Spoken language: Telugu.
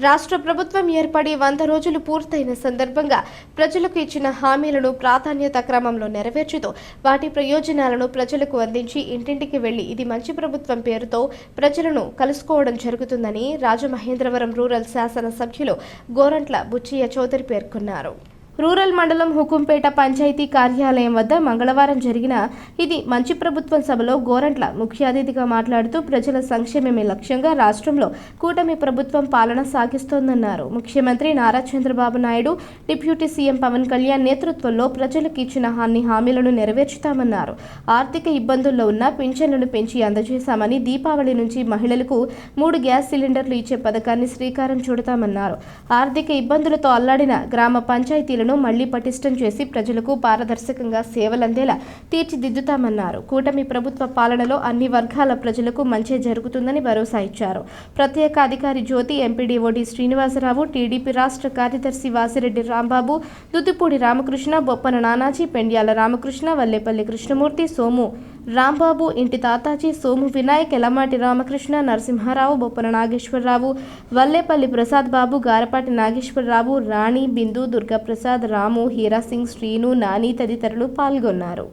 రాష్ట్ర ప్రభుత్వం ఏర్పడి 100 రోజులు పూర్తయిన సందర్భంగా ప్రజలకు ఇచ్చిన హామీలను ప్రాధాన్యత క్రమంలో నెరవేర్చుతూ వాటి ప్రయోజనాలను ప్రజలకు అందించి ఇంటింటికి వెళ్లి ఇది మంచి ప్రభుత్వం పేరుతో ప్రజలను కలుసుకోవడం జరుగుతుందని రాజమహేంద్రవరం రూరల్ శాసన సభ్యులు గోరంట్ల బుచ్చయ్య చౌదరి పేర్కొన్నారు. రూరల్ మండలం హుకుంపేట పంచాయతీ కార్యాలయం వద్ద మంగళవారం జరిగిన ఇది మంచి ప్రభుత్వం సభలో గోరంట్ల ముఖ్య అతిథిగా మాట్లాడుతూ ప్రజల సంక్షేమమే లక్ష్యంగా రాష్ట్రంలో కూటమి ప్రభుత్వం పాలన సాగిస్తోందన్నారు. ముఖ్యమంత్రి నారా చంద్రబాబు నాయుడు, డిప్యూటీ సీఎం పవన్ కళ్యాణ్ నేతృత్వంలో ప్రజలకు ఇచ్చిన అన్ని హామీలను నెరవేర్చుతామన్నారు. ఆర్థిక ఇబ్బందుల్లో ఉన్న పింఛన్లను పెంచి అందజేశామని, దీపావళి నుంచి మహిళలకు 3 గ్యాస్ సిలిండర్లు ఇచ్చే పథకాన్ని శ్రీకారం చుడతామన్నారు. ఆర్థిక ఇబ్బందులతో అల్లాడిన గ్రామ పంచాయతీలను మళ్లీ పటిష్టం చేసి ప్రజలకు పారదర్శకంగా సేవలందేలా తీర్చిదిద్దుతామన్నారు. కూటమి ప్రభుత్వ పాలనలో అన్ని వర్గాల ప్రజలకు మంచి జరుగుతుందని భరోసా ఇచ్చారు. ప్రత్యేక అధికారి జ్యోతి, ఎంపీడీఓ డి శ్రీనివాసరావు, టీడీపీ రాష్ట్ర కార్యదర్శి వాసిరెడ్డి రాంబాబు, దుద్దుపూడి రామకృష్ణ, బొప్పన నానాజీ, పెండ్యాల రామకృష్ణ, వల్లేపల్లి కృష్ణమూర్తి, సోము రాంబాబు, ఇంటి తాతాజీ, సోము వినాయక్, ఎలమాటి రామకృష్ణ, నరసింహారావు, బొప్పన నాగేశ్వరరావు, వల్లేపల్లి ప్రసాద్ బాబు, గారపాటి నాగేశ్వరరావు, రాణి, బిందు, దుర్గాప్రసాద్, రాము, హీరాసింగ్, శ్రీను, నాని తదితరులు పాల్గొన్నారు.